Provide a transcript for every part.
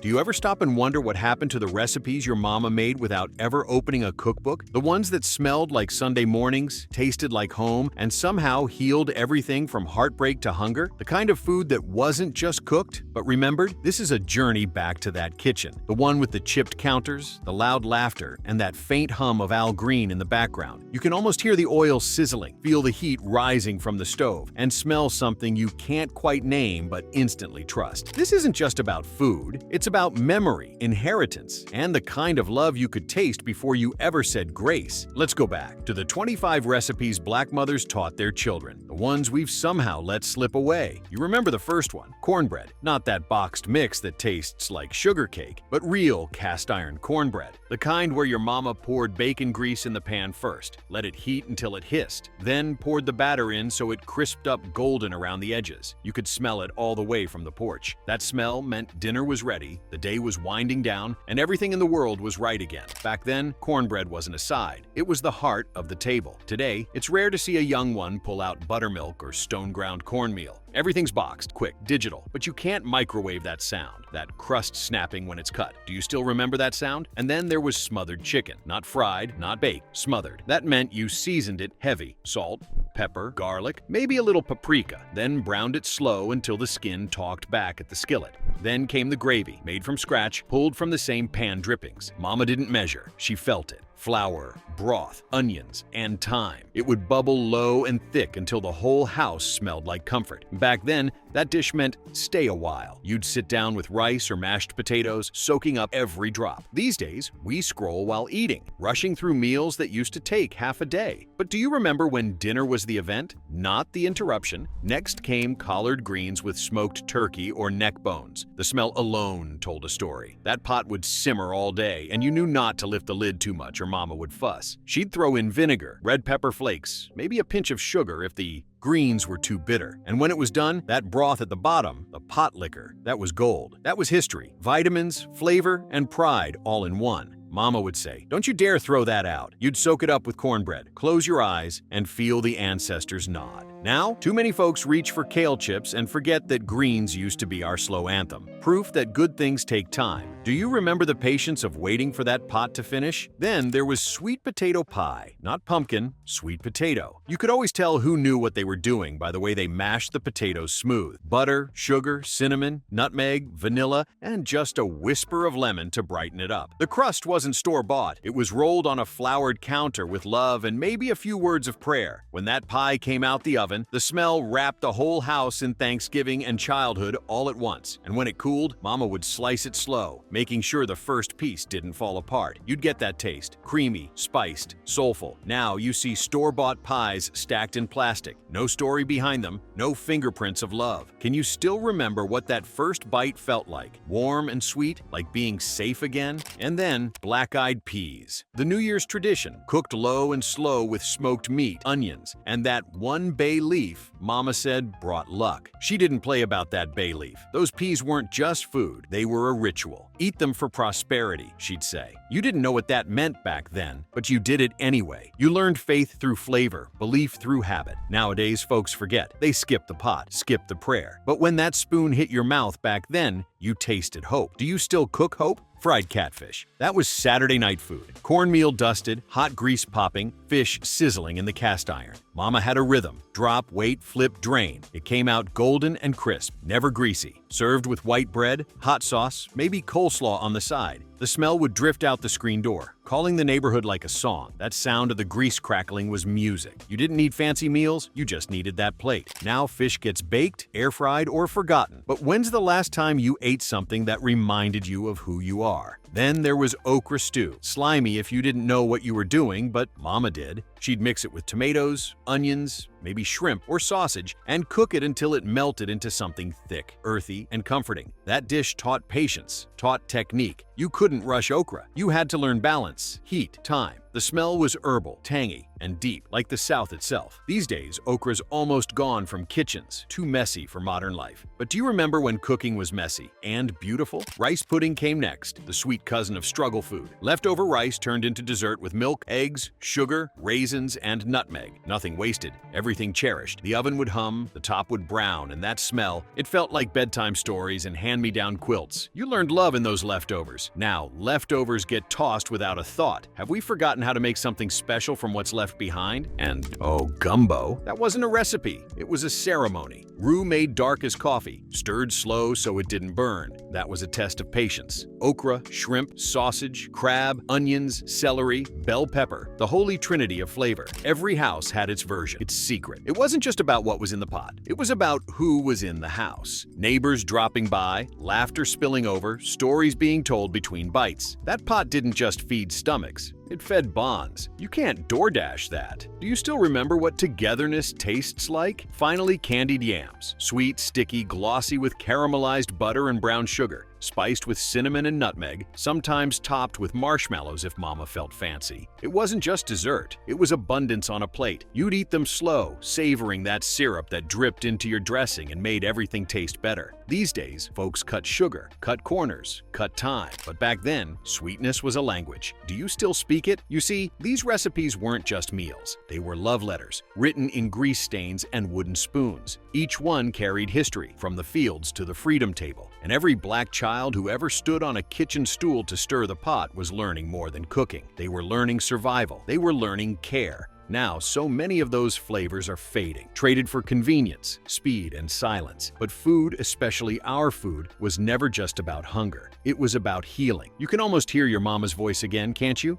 Do you ever stop and wonder what happened to the recipes your mama made without ever opening a cookbook? The ones that smelled like Sunday mornings, tasted like home, and somehow healed everything from heartbreak to hunger? The kind of food that wasn't just cooked, but remembered? This is a journey back to that kitchen. The one with the chipped counters, the loud laughter, and that faint hum of Al Green in the background. You can almost hear the oil sizzling, feel the heat rising from the stove, and smell something you can't quite name but instantly trust. This isn't just about food, it's about memory, inheritance, and the kind of love you could taste before you ever said grace. Let's go back to the 25 recipes Black mothers taught their children, the ones we've somehow let slip away. You remember the first one, cornbread. Not that boxed mix that tastes like sugar cake, but real cast iron cornbread. The kind where your mama poured bacon grease in the pan first, let it heat until it hissed, then poured the batter in so it crisped up golden around the edges. You could smell it all the way from the porch. That smell meant dinner was ready, the day was winding down, and everything in the world was right again. Back then, cornbread wasn't a side. It was the heart of the table. Today, it's rare to see a young one pull out buttermilk or stone-ground cornmeal. Everything's boxed, quick, digital, but you can't microwave that sound, that crust snapping when it's cut. Do you still remember that sound? And then there was smothered chicken. Not fried, not baked, smothered. That meant you seasoned it heavy, salt, pepper, garlic, maybe a little paprika, then browned it slow until the skin talked back at the skillet. Then came the gravy, made from scratch, pulled from the same pan drippings. Mama didn't measure, she felt it. Flour, broth, onions, and thyme. It would bubble low and thick until the whole house smelled like comfort. Back then, that dish meant stay a while. You'd sit down with rice or mashed potatoes, soaking up every drop. These days, we scroll while eating, rushing through meals that used to take half a day. But do you remember when dinner was the event, not the interruption? Next came collard greens with smoked turkey or neck bones. The smell alone told a story. That pot would simmer all day, and you knew not to lift the lid too much or Mama would fuss. She'd throw in vinegar, red pepper flakes, maybe a pinch of sugar if the greens were too bitter. And when it was done, that broth at the bottom, the pot liquor, that was gold. That was history. Vitamins, flavor, and pride all in one. Mama would say, "Don't you dare throw that out." You'd soak it up with cornbread, close your eyes, and feel the ancestors nod. Now, too many folks reach for kale chips and forget that greens used to be our slow anthem. Proof that good things take time. Do you remember the patience of waiting for that pot to finish? Then there was sweet potato pie. Not pumpkin, sweet potato. You could always tell who knew what they were doing by the way they mashed the potatoes smooth. Butter, sugar, cinnamon, nutmeg, vanilla, and just a whisper of lemon to brighten it up. The crust wasn't store-bought. It was rolled on a floured counter with love and maybe a few words of prayer. When that pie came out the oven, the smell wrapped the whole house in Thanksgiving and childhood all at once. And when it cooled, Mama would slice it slow, making sure the first piece didn't fall apart. You'd get that taste, creamy, spiced, soulful. Now you see store-bought pies stacked in plastic. No story behind them, no fingerprints of love. Can you still remember what that first bite felt like? Warm and sweet, like being safe again? And then, black-eyed peas. The New Year's tradition, cooked low and slow with smoked meat, onions, and that one bay leaf, Mama said, brought luck. She didn't play about that bay leaf. Those peas weren't just food, they were a ritual. Eat them for prosperity, she'd say. You didn't know what that meant back then, but you did it anyway. You learned faith through flavor, belief through habit. Nowadays, folks forget. They skip the pot, skip the prayer. But when that spoon hit your mouth back then, you tasted hope. Do you still cook hope? Fried catfish. That was Saturday night food. Cornmeal dusted, hot grease popping, fish sizzling in the cast iron. Mama had a rhythm. Drop, wait, flip, drain. It came out golden and crisp, never greasy. Served with white bread, hot sauce, maybe coleslaw on the side. The smell would drift out the screen door, calling the neighborhood like a song. That sound of the grease crackling was music. You didn't need fancy meals, you just needed that plate. Now fish gets baked, air-fried, or forgotten. But when's the last time you ate something that reminded you of who you are? Then there was okra stew. Slimy if you didn't know what you were doing, but Mama did. She'd mix it with tomatoes, onions, maybe shrimp or sausage, and cook it until it melted into something thick, earthy, and comforting. That dish taught patience, taught technique. You couldn't rush okra. You had to learn balance, heat, time. The smell was herbal, tangy, and deep, like the South itself. These days, okra's almost gone from kitchens, too messy for modern life. But do you remember when cooking was messy and beautiful? Rice pudding came next, the sweet cousin of struggle food. Leftover rice turned into dessert with milk, eggs, sugar, raisins, and nutmeg. Nothing wasted, everything cherished. The oven would hum, the top would brown, and that smell, it felt like bedtime stories and hand-me-down quilts. You learned love in those leftovers. Now, leftovers get tossed without a thought. Have we forgotten how to make something special from what's left behind? And, oh, gumbo. That wasn't a recipe. It was a ceremony. Roux made dark as coffee, stirred slow so it didn't burn. That was a test of patience. Okra, shrimp, sausage, crab, onions, celery, bell pepper, the holy trinity of flavor. Every house had its version, its secret. It wasn't just about what was in the pot. It was about who was in the house. Neighbors dropping by, laughter spilling over, stories being told between bites. That pot didn't just feed stomachs. It fed bonds. You can't DoorDash that. Do you still remember what togetherness tastes like? Finally, candied yams. Sweet, sticky, glossy with caramelized butter and brown sugar. Spiced with cinnamon and nutmeg, sometimes topped with marshmallows if mama felt fancy. It wasn't just dessert, it was abundance on a plate. You'd eat them slow, savoring that syrup that dripped into your dressing and made everything taste better. These days, folks cut sugar, cut corners, cut time. But back then, sweetness was a language. Do you still speak it? You see, these recipes weren't just meals. They were love letters, written in grease stains and wooden spoons. Each one carried history, from the fields to the freedom table. And every black child who ever stood on a kitchen stool to stir the pot was learning more than cooking. They were learning survival. They were learning care. Now, so many of those flavors are fading, traded for convenience, speed, and silence. But food, especially our food, was never just about hunger. It was about healing. You can almost hear your mama's voice again, can't you?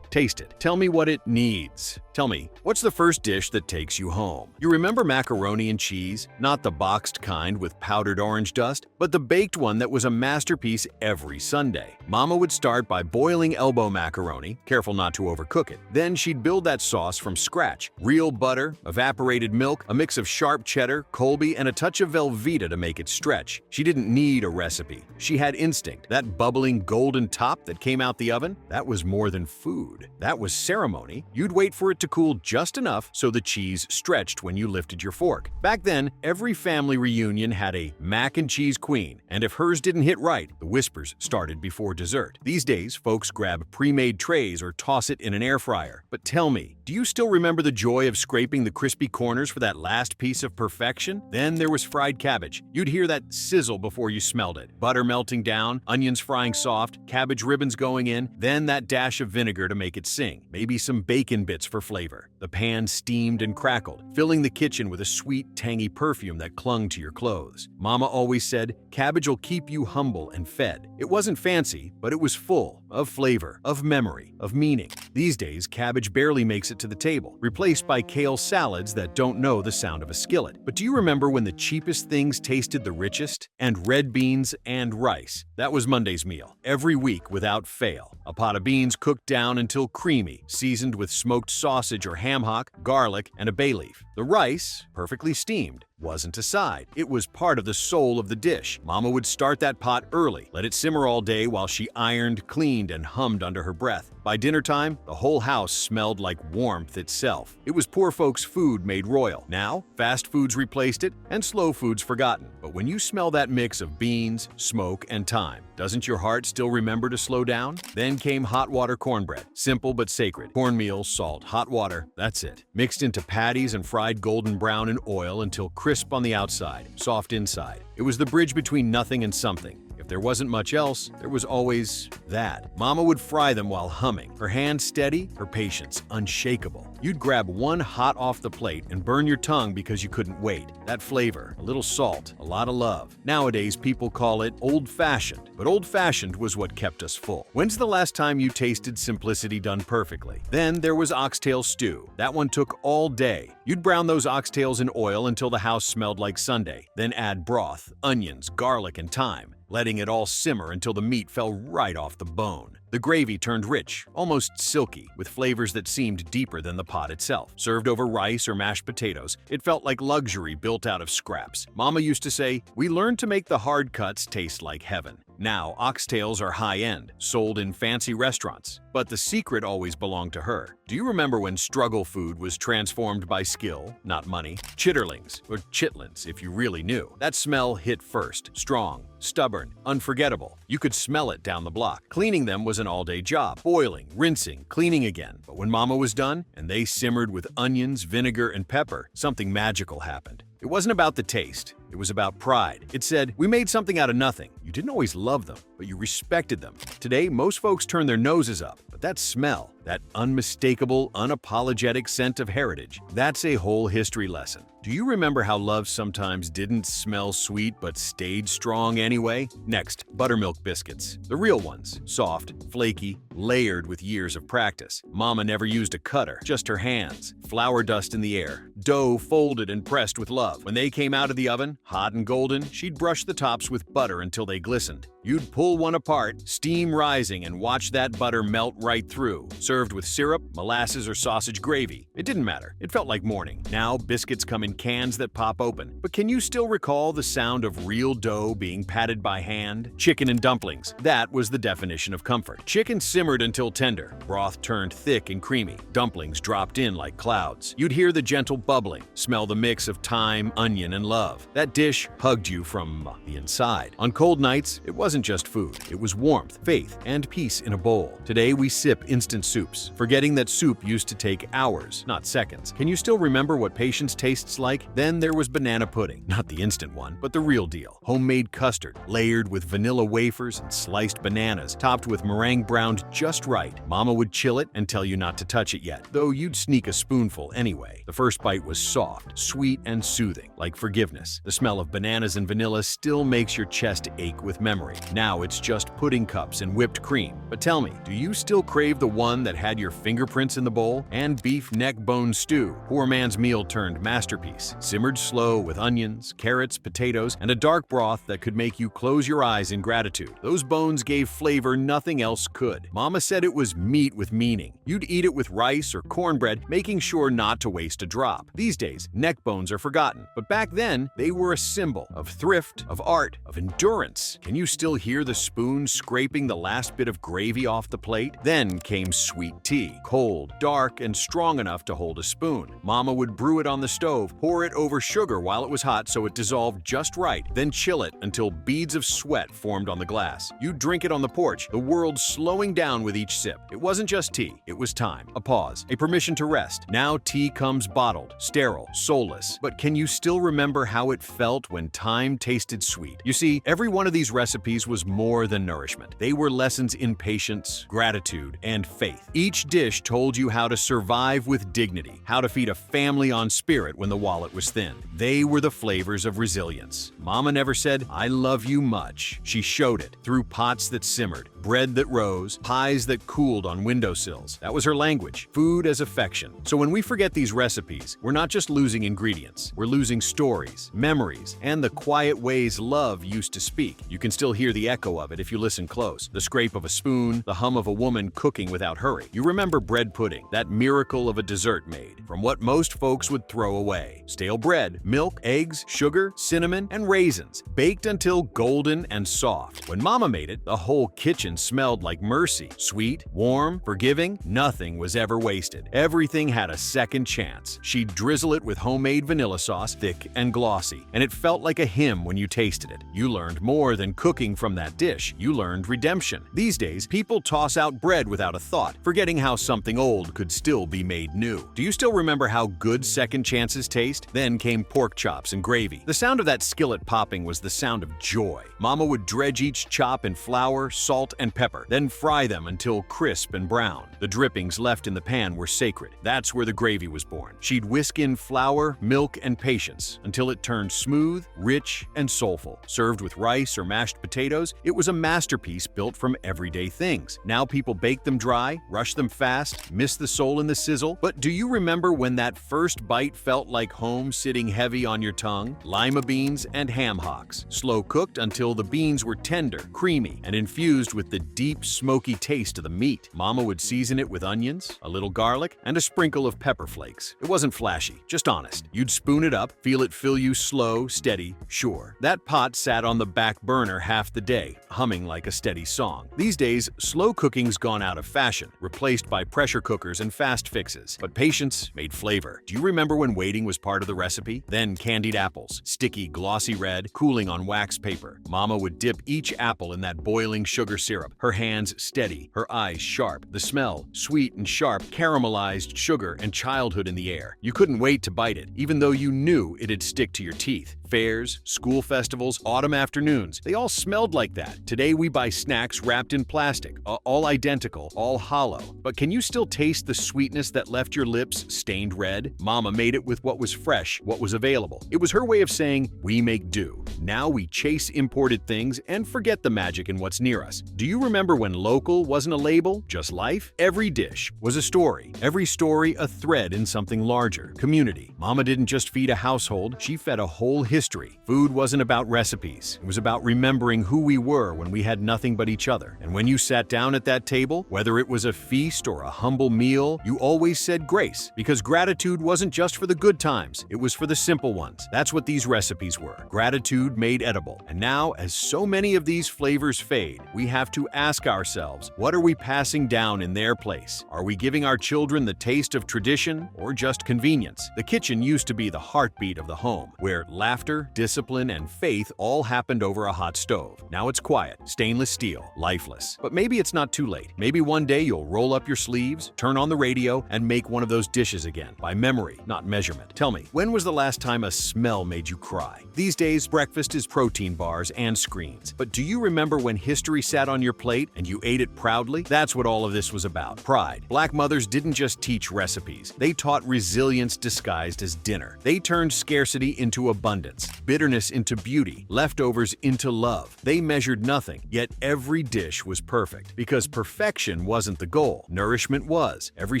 Taste it. Tell me what it needs. Tell me, what's the first dish that takes you home? You remember macaroni and cheese? Not the boxed kind with powdered orange dust, but the baked one that was a masterpiece every Sunday. Mama would start by boiling elbow macaroni, careful not to overcook it. Then she'd build that sauce from scratch. Real butter, evaporated milk, a mix of sharp cheddar, Colby, and a touch of Velveeta to make it stretch. She didn't need a recipe. She had instinct. That bubbling golden top that came out the oven, that was more than food. That was ceremony. You'd wait for it to cool just enough so the cheese stretched when you lifted your fork. Back then, every family reunion had a mac and cheese queen, and if hers didn't hit right, the whispers started before dessert. These days, folks grab pre-made trays or toss it in an air fryer. But tell me, do you still remember the joy of scraping the crispy corners for that last piece of perfection? Then there was fried cabbage. You'd hear that sizzle before you smelled it. Butter melting down, onions frying soft, cabbage ribbons going in, then that dash of vinegar to make it sing. Maybe some bacon bits for flavor. The pan steamed and crackled, filling the kitchen with a sweet, tangy perfume that clung to your clothes. Mama always said, cabbage will keep you humble and fed. It wasn't fancy, but it was full of flavor, of memory, of meaning. These days, cabbage barely makes it to the table, replaced by kale salads that don't know the sound of a skillet. But do you remember when the cheapest things tasted the richest? And red beans and rice. That was Monday's meal, every week without fail. A pot of beans cooked down until creamy, seasoned with smoked sausage or ham hock, garlic, and a bay leaf. The rice, perfectly steamed, wasn't a side. It was part of the soul of the dish. Mama would start that pot early, let it simmer all day while she ironed, cleaned, and hummed under her breath. By dinner time, the whole house smelled like warmth itself. It was poor folks' food made royal. Now, fast foods replaced it, and slow foods forgotten. But when you smell that mix of beans, smoke, and thyme, doesn't your heart still remember to slow down? Then came hot water cornbread. Simple but sacred. Cornmeal, salt, hot water, that's it. Mixed into patties and fried golden brown in oil until crisp on the outside, soft inside. It was the bridge between nothing and something. If there wasn't much else, there was always that. Mama would fry them while humming, her hand steady, her patience unshakable. You'd grab one hot off the plate and burn your tongue because you couldn't wait. That flavor, a little salt, a lot of love. Nowadays, people call it old-fashioned, but old-fashioned was what kept us full. When's the last time you tasted simplicity done perfectly? Then there was oxtail stew. That one took all day. You'd brown those oxtails in oil until the house smelled like Sunday. Then add broth, onions, garlic, and thyme, letting it all simmer until the meat fell right off the bone. The gravy turned rich, almost silky, with flavors that seemed deeper than the pot itself. Served over rice or mashed potatoes, it felt like luxury built out of scraps. Mama used to say, "We learned to make the hard cuts taste like heaven." Now, oxtails are high-end, sold in fancy restaurants. But the secret always belonged to her. Do you remember when struggle food was transformed by skill, not money? Chitterlings, or chitlins if you really knew. That smell hit first, strong, stubborn, unforgettable. You could smell it down the block. Cleaning them was an all-day job. Boiling, rinsing, cleaning again. But when Mama was done, and they simmered with onions, vinegar, and pepper, something magical happened. It wasn't about the taste. It was about pride. It said, we made something out of nothing. You didn't always love them, but you respected them. Today, most folks turn their noses up, but that smell, that unmistakable, unapologetic scent of heritage, that's a whole history lesson. Do you remember how love sometimes didn't smell sweet but stayed strong anyway? Next, buttermilk biscuits. The real ones. Soft, flaky, layered with years of practice. Mama never used a cutter, just her hands. Flour dust in the air. Dough folded and pressed with love. When they came out of the oven, hot and golden, she'd brush the tops with butter until they glistened. You'd pull one apart, steam rising, and watch that butter melt right through. Served with syrup, molasses, or sausage gravy. It didn't matter. It felt like morning. Now, biscuits come in cans that pop open. But can you still recall the sound of real dough being patted by hand? Chicken and dumplings. That was the definition of comfort. Chicken simmered until tender. Broth turned thick and creamy. Dumplings dropped in like clouds. You'd hear the gentle bubbling, smell the mix of thyme, onion, and love. That dish hugged you from the inside. On cold nights, it wasn't just food. It was warmth, faith, and peace in a bowl. Today, we sip instant soups, forgetting that soup used to take hours, not seconds. Can you still remember what patience tastes like? Then there was banana pudding. Not the instant one, but the real deal. Homemade custard, layered with vanilla wafers and sliced bananas, topped with meringue browned just right. Mama would chill it and tell you not to touch it yet, though you'd sneak a spoonful anyway. The first bite was soft, sweet, and soothing, like forgiveness. The smell of bananas and vanilla still makes your chest ache with memory. Now it's just pudding cups and whipped cream. But tell me, do you still crave the one that had your fingerprints in the bowl? And beef neck bone stew, poor man's meal turned masterpiece. Simmered slow with onions, carrots, potatoes, and a dark broth that could make you close your eyes in gratitude. Those bones gave flavor nothing else could. Mama said it was meat with meaning. You'd eat it with rice or cornbread, making sure not to waste a drop. These days, neck bones are forgotten, but back then, they were a symbol of thrift, of art, of endurance. Can you still hear the spoon scraping the last bit of gravy off the plate? Then came sweet tea, cold, dark, and strong enough to hold a spoon. Mama would brew it on the stove, pour it over sugar while it was hot so it dissolved just right, then chill it until beads of sweat formed on the glass. You'd drink it on the porch, the world slowing down with each sip. It wasn't just tea, it was time, a pause, a permission to rest. Now tea comes bottled, sterile, soulless. But can you still remember how it felt when time tasted sweet? You see, every one of these recipes was more than nourishment. They were lessons in patience, gratitude, and faith. Each dish told you how to survive with dignity, how to feed a family on spirit when the wallet was thin. They were the flavors of resilience. Mama never said, "I love you much." She showed it through pots that simmered, bread that rose, pies that cooled on windowsills. That was her language, food as affection. So when we forget these recipes, we're not just losing ingredients, we're losing stories, memories, and the quiet ways love used to speak. You can still hear the echo of it if you listen close. The scrape of a spoon, the hum of a woman cooking without hurry. You remember bread pudding, that miracle of a dessert made from what most folks would throw away. Stale bread, milk, eggs, sugar, cinnamon, and raisins, baked until golden and soft. When Mama made it, the whole kitchen smelled like mercy. Sweet, warm, forgiving, nothing was ever wasted. Everything had a second chance. She'd drizzle it with homemade vanilla sauce, thick and glossy, and it felt like a hymn when you tasted it. You learned more than cooking from that dish. You learned redemption. These days, people toss out bread without a thought, forgetting how something old could still be made new. Do you still remember how good second chances taste? Then came pork chops and gravy. The sound of that skillet popping was the sound of joy. Mama would dredge each chop in flour, salt, and pepper, then fry them until crisp and brown. The drippings left in the pan were sacred. That's where the gravy was born. She'd whisk in flour, milk, and patience until it turned smooth, rich, and soulful. Served with rice or mashed potatoes, it was a masterpiece built from everyday things. Now people bake them dry, rush them fast, miss the soul in the sizzle. But do you remember when that first bite felt like home sitting heavy on your tongue? Lima beans and ham hocks, slow cooked until the beans were tender, creamy, and infused with the deep, smoky taste of the meat. Mama would season it with onions, a little garlic, and a sprinkle of pepper flakes. It wasn't flashy, just honest. You'd spoon it up, feel it fill you slow, steady, sure. That pot sat on the back burner half the day, humming like a steady song. These days, slow cooking's gone out of fashion, replaced by pressure cookers and fast fixes. But patience made flavor. Do you remember when waiting was part of the recipe? Then candied apples, sticky, glossy red, cooling on wax paper. Mama would dip each apple in that boiling sugar syrup, her hands steady, her eyes sharp. The smell, sweet and sharp, caramelized sugar and childhood in the air. You couldn't wait to bite it, even though you knew it'd stick to your teeth. Fairs, school festivals, autumn afternoons, they all smelled like that. Today we buy snacks wrapped in plastic, all identical, all hollow. But can you still taste the sweetness that left your lips stained red? Mama made it with what was fresh, what was available. It was her way of saying, we make do. Now we chase imported things and forget the magic in what's near us. Do you remember when local wasn't a label, just life? Every dish was a story. Every story a thread in something larger, community. Mama didn't just feed a household, she fed a whole history. Food wasn't about recipes. It was about remembering who we were when we had nothing but each other. And when you sat down at that table, whether it was a feast or a humble meal, you always said grace, because gratitude wasn't just for the good times, it was for the simple ones. That's what these recipes were. Gratitude made edible. And now, as so many of these flavors fade, we have to ask ourselves, what are we passing down in their place? Are we giving our children the taste of tradition or just convenience? The kitchen used to be the heartbeat of the home, where laughter, discipline, and faith all happened over a hot stove. Now it's quiet, stainless steel, lifeless. But maybe it's not too late. Maybe one day you'll roll up your sleeves, turn on the radio, and make one of those dishes again, by memory, not measurement. Tell me, when was the last time a smell made you cry? These days, breakfast is protein bars and screens. But do you remember when history sat on your plate and you ate it proudly? That's what all of this was about. Pride. Black mothers didn't just teach recipes. They taught resilience disguised as dinner. They turned scarcity into abundance, bitterness into beauty, leftovers into love. They measured nothing, yet every dish was perfect. Because perfection wasn't the goal. Nourishment was. Every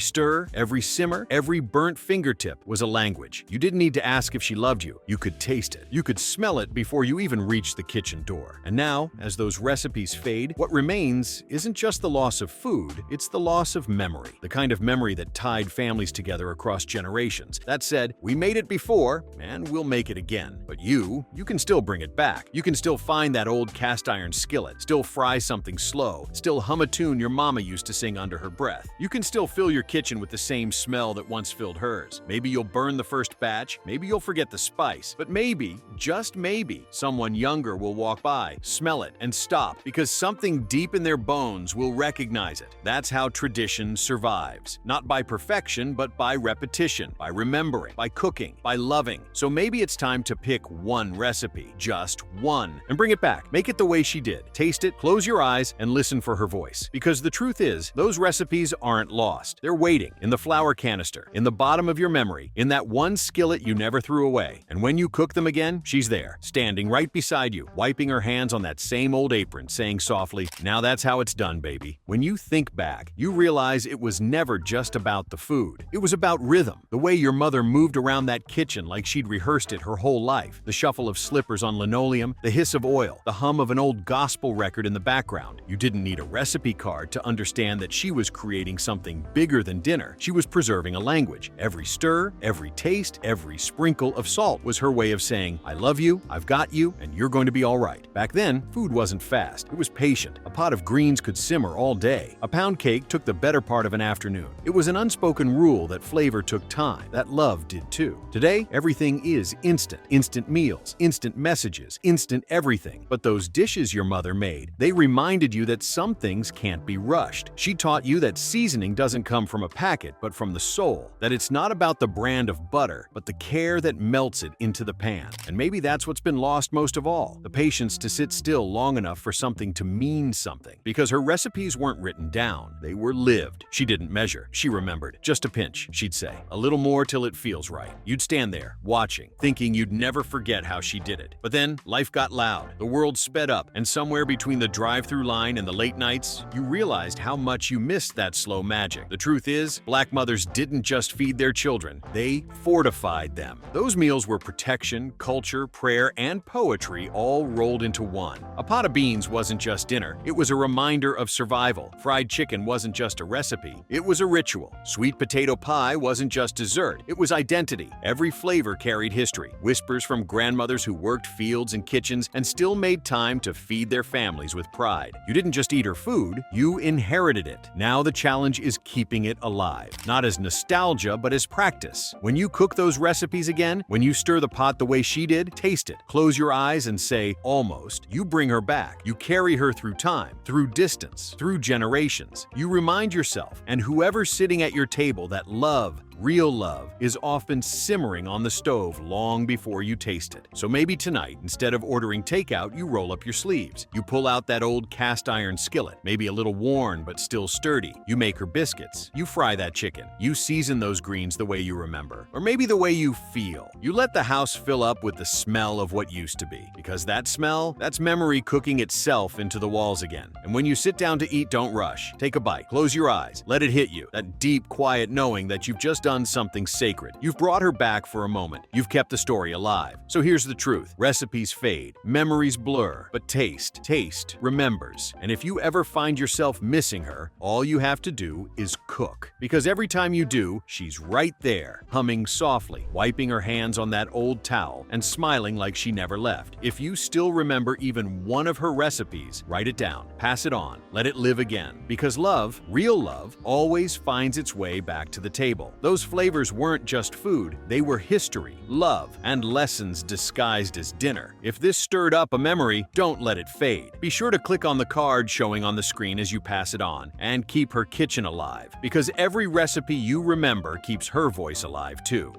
stir, every simmer, every burnt fingertip was a language. You didn't need to ask if she loved you. You could taste it. You could smell it before you even reached the kitchen door. And now, as those recipes fade, what remains isn't just the loss of food, it's the loss of memory. The kind of memory that tied families together across generations. That said, we made it before, and we'll make it again. But you can still bring it back. You can still find that old cast iron skillet, still fry something slow, still hum a tune your mama used to sing under her breath. You can still fill your kitchen with the same smell that once filled hers. Maybe you'll burn the first batch, maybe you'll forget the spice, but maybe, just maybe, someone younger will walk by, smell it, and stop, because something deep in their bones will recognize it. That's how tradition survives. Not by perfection, but by repetition, by remembering, by cooking, by loving. So maybe it's time to pick one recipe, just one, and bring it back. Make it the way she did. Taste it, close your eyes, and listen for her voice. Because the truth is, those recipes aren't lost. They're waiting in the flour canister, in the bottom of your memory, in that one skillet you never threw away. And when you cook them again, she's there, standing right beside you, wiping her hands on that same old apron, saying softly, "Now that's how it's done, baby." When you think back, you realize it was never just about the food. It was about rhythm, the way your mother moved around that kitchen like she'd rehearsed it her whole life, the shuffle of slippers on linoleum, the hiss of oil, the hum of an old gospel record in the background. You didn't need a recipe card to understand that she was creating something bigger than dinner. She was preserving a language. Every stir, every taste, every sprinkle of salt was her way of saying, "I love you, I've got you, and you're going to be all right." Back then, food wasn't fast. It was patient. A pot of greens could simmer all day. A pound cake took the better part of an afternoon. It was an unspoken rule that flavor took time, that love did too. Today, everything is instant. Instant meals, instant messages, instant everything. But those dishes your mother made, they reminded you that some things can't be rushed. She taught you that seasoning doesn't come from a packet, but from the soul. That it's not about the brand of butter, but the care that melts it into the pan. And maybe that's what's been lost most of all, the patience to sit still long enough for something to mean something. Because her recipes weren't written down, they were lived. She didn't measure, she remembered. Just a pinch, she'd say. A little more till it feels right. You'd stand there, watching, thinking you'd never forget how she did it. But then, life got loud, the world sped up, and somewhere between the drive-thru line and the late nights, you realized how much you missed that slow magic. The truth is, Black mothers didn't just feed their children, they fortified them. Those meals were protection, culture, prayer, and poetry all rolled into one. A pot of beans wasn't just dinner, it was a reminder of survival. Fried chicken wasn't just a recipe, it was a ritual. Sweet potato pie wasn't just dessert, it was identity. Every flavor carried history, whispers from grandmothers who worked fields and kitchens and still made time to feed their families with pride. You didn't just eat her food, you inherited it. Now the challenge is keeping it alive, not as nostalgia, but as practice. When you cook those recipes again, when you stir the pot the way she did, taste it. Close your eyes and say, almost. You bring her back. You carry her through time, through distance, through generations. You remind yourself, and whoever's sitting at your table, that love, real love, is often simmering on the stove long before you taste it. So maybe tonight, instead of ordering takeout, you roll up your sleeves. You pull out that old cast iron skillet, maybe a little worn but still sturdy. You make her biscuits. You fry that chicken. You season those greens the way you remember, or maybe the way you feel. You let the house fill up with the smell of what used to be, because that smell, that's memory cooking itself into the walls again. And when you sit down to eat, don't rush. Take a bite. Close your eyes. Let it hit you. That deep, quiet knowing that you've just done something sacred. You've brought her back for a moment. You've kept the story alive. So here's the truth. Recipes fade, memories blur, but taste remembers. And if you ever find yourself missing her, all you have to do is cook. Because every time you do, she's right there, humming softly, wiping her hands on that old towel, and smiling like she never left. If you still remember even one of her recipes, write it down, pass it on, let it live again. Because love, real love, always finds its way back to the table. Those flavors weren't just food, they were history, love, and lessons disguised as dinner. If this stirred up a memory, don't let it fade. Be sure to click on the card showing on the screen as you pass it on, and keep her kitchen alive, because every recipe you remember keeps her voice alive too.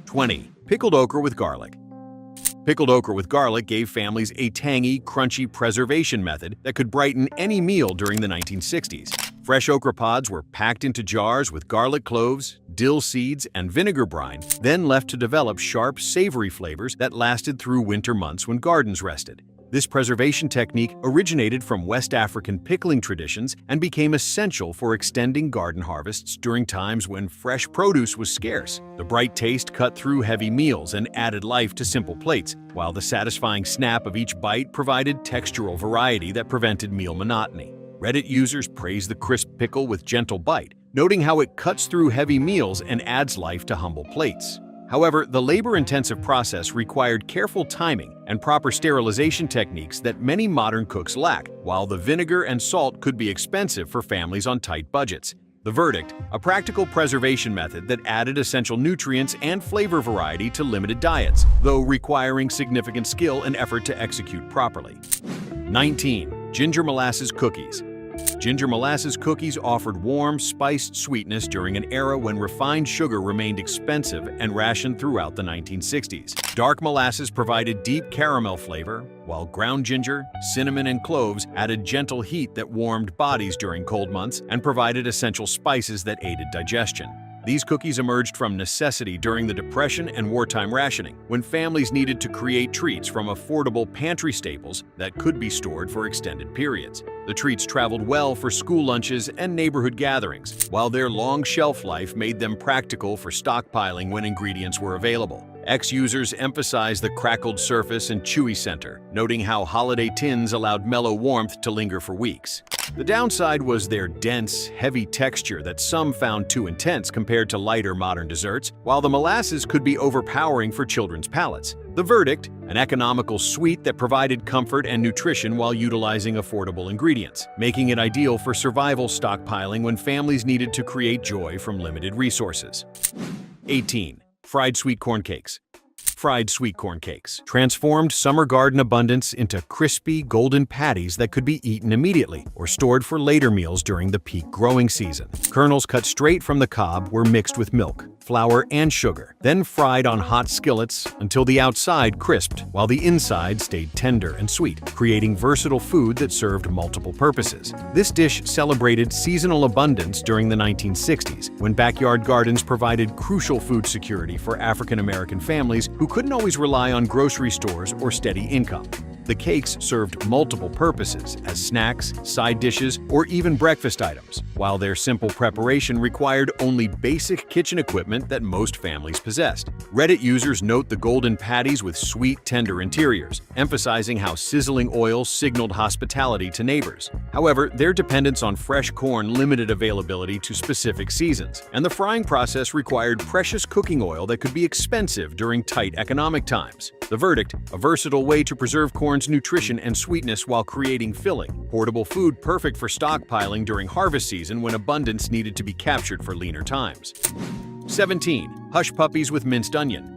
20. Pickled okra with garlic. Pickled okra with garlic gave families a tangy, crunchy preservation method that could brighten any meal during the 1960s. Fresh okra pods were packed into jars with garlic cloves, dill seeds, and vinegar brine, then left to develop sharp, savory flavors that lasted through winter months when gardens rested. This preservation technique originated from West African pickling traditions and became essential for extending garden harvests during times when fresh produce was scarce. The bright taste cut through heavy meals and added life to simple plates, while the satisfying snap of each bite provided textural variety that prevented meal monotony. Reddit users praise the crisp pickle with gentle bite, noting how it cuts through heavy meals and adds life to humble plates. However, the labor-intensive process required careful timing and proper sterilization techniques that many modern cooks lack, while the vinegar and salt could be expensive for families on tight budgets. The verdict: a practical preservation method that added essential nutrients and flavor variety to limited diets, though requiring significant skill and effort to execute properly. 19. Ginger molasses cookies. Ginger molasses cookies offered warm, spiced sweetness during an era when refined sugar remained expensive and rationed throughout the 1960s. Dark molasses provided deep caramel flavor, while ground ginger, cinnamon, and cloves added gentle heat that warmed bodies during cold months and provided essential spices that aided digestion. These cookies emerged from necessity during the Depression and wartime rationing, when families needed to create treats from affordable pantry staples that could be stored for extended periods. The treats traveled well for school lunches and neighborhood gatherings, while their long shelf life made them practical for stockpiling when ingredients were available. Ex-users emphasized the crackled surface and chewy center, noting how holiday tins allowed mellow warmth to linger for weeks. The downside was their dense, heavy texture that some found too intense compared to lighter modern desserts, while the molasses could be overpowering for children's palates. The verdict: an economical sweet that provided comfort and nutrition while utilizing affordable ingredients, making it ideal for survival stockpiling when families needed to create joy from limited resources. 18. Fried sweet corn cakes. Fried sweet corn cakes transformed summer garden abundance into crispy, golden patties that could be eaten immediately or stored for later meals during the peak growing season. Kernels cut straight from the cob were mixed with milk, flour, and sugar, then fried on hot skillets until the outside crisped, while the inside stayed tender and sweet, creating versatile food that served multiple purposes. This dish celebrated seasonal abundance during the 1960s, when backyard gardens provided crucial food security for African American families who couldn't always rely on grocery stores or steady income. The cakes served multiple purposes as snacks, side dishes, or even breakfast items, while their simple preparation required only basic kitchen equipment that most families possessed. Reddit users note the golden patties with sweet, tender interiors, emphasizing how sizzling oil signaled hospitality to neighbors. However, their dependence on fresh corn limited availability to specific seasons, and the frying process required precious cooking oil that could be expensive during tight economic times. The verdict: a versatile way to preserve corn's nutrition and sweetness while creating filling. Portable food perfect for stockpiling during harvest season when abundance needed to be captured for leaner times. 17. Hush Puppies with Minced Onion.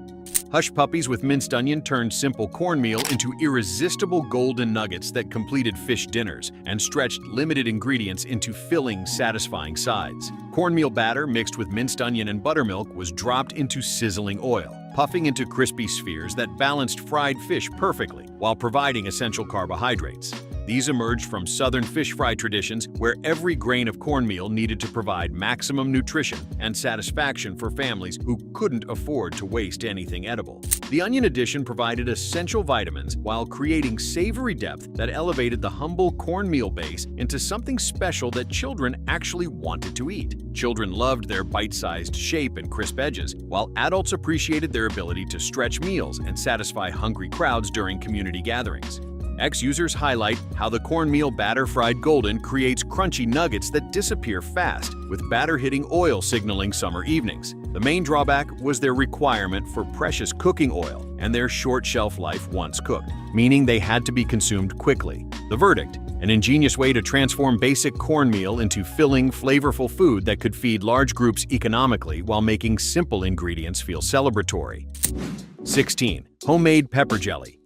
Hush Puppies with Minced Onion turned simple cornmeal into irresistible golden nuggets that completed fish dinners and stretched limited ingredients into filling, satisfying sides. Cornmeal batter mixed with minced onion and buttermilk was dropped into sizzling oil, puffing into crispy spheres that balanced fried fish perfectly while providing essential carbohydrates. These emerged from Southern fish fry traditions where every grain of cornmeal needed to provide maximum nutrition and satisfaction for families who couldn't afford to waste anything edible. The onion addition provided essential vitamins while creating savory depth that elevated the humble cornmeal base into something special that children actually wanted to eat. Children loved their bite-sized shape and crisp edges, while adults appreciated their ability to stretch meals and satisfy hungry crowds during community gatherings. Users highlight how the cornmeal batter fried golden creates crunchy nuggets that disappear fast, with batter hitting oil signaling summer evenings. The main drawback was their requirement for precious cooking oil and their short shelf life once cooked, meaning they had to be consumed quickly. The verdict: an ingenious way to transform basic cornmeal into filling, flavorful food that could feed large groups economically while making simple ingredients feel celebratory. 16. Homemade Pepper Jelly.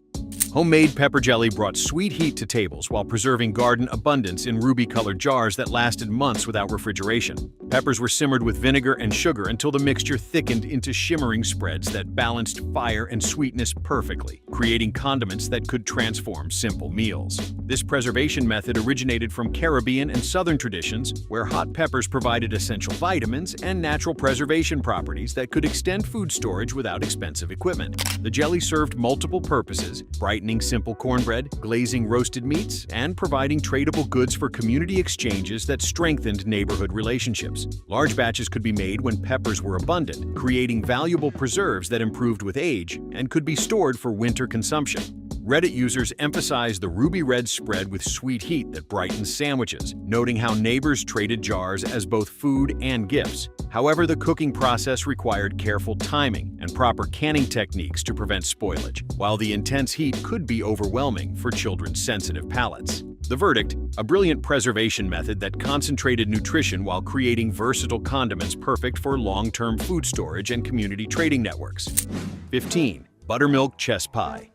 Homemade pepper jelly brought sweet heat to tables while preserving garden abundance in ruby-colored jars that lasted months without refrigeration. Peppers were simmered with vinegar and sugar until the mixture thickened into shimmering spreads that balanced fire and sweetness perfectly, creating condiments that could transform simple meals. This preservation method originated from Caribbean and Southern traditions, where hot peppers provided essential vitamins and natural preservation properties that could extend food storage without expensive equipment. The jelly served multiple purposes, brightening simple cornbread, glazing roasted meats, and providing tradable goods for community exchanges that strengthened neighborhood relationships. Large batches could be made when peppers were abundant, creating valuable preserves that improved with age and could be stored for winter consumption. Reddit users emphasized the ruby red spread with sweet heat that brightens sandwiches, noting how neighbors traded jars as both food and gifts. However, the cooking process required careful timing and proper canning techniques to prevent spoilage, while the intense heat could be overwhelming for children's sensitive palates. The verdict: a brilliant preservation method that concentrated nutrition while creating versatile condiments perfect for long-term food storage and community trading networks. 15. Buttermilk Chess Pie.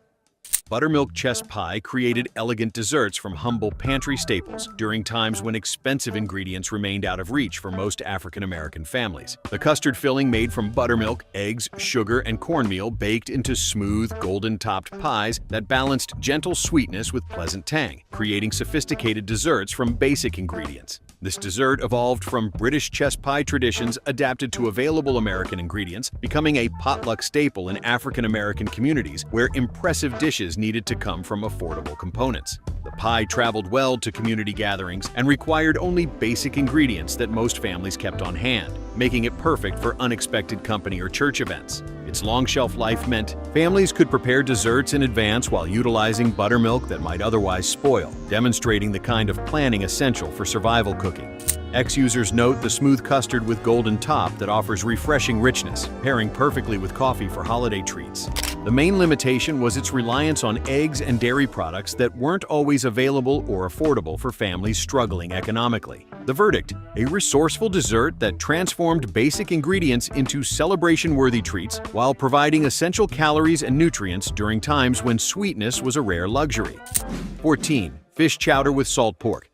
Buttermilk chess pie created elegant desserts from humble pantry staples during times when expensive ingredients remained out of reach for most African American families. The custard filling made from buttermilk, eggs, sugar, and cornmeal baked into smooth, golden-topped pies that balanced gentle sweetness with pleasant tang, creating sophisticated desserts from basic ingredients. This dessert evolved from British chess pie traditions adapted to available American ingredients, becoming a potluck staple in African American communities where impressive dishes needed to come from affordable components. The pie traveled well to community gatherings and required only basic ingredients that most families kept on hand, making it perfect for unexpected company or church events. Its long shelf life meant families could prepare desserts in advance while utilizing buttermilk that might otherwise spoil, demonstrating the kind of planning essential for survival cooking. Users note the smooth custard with golden top that offers refreshing richness, pairing perfectly with coffee for holiday treats. The main limitation was its reliance on eggs and dairy products that weren't always available or affordable for families struggling economically. The verdict: a resourceful dessert that transformed basic ingredients into celebration-worthy treats while providing essential calories and nutrients during times when sweetness was a rare luxury. 14. Fish chowder with salt pork.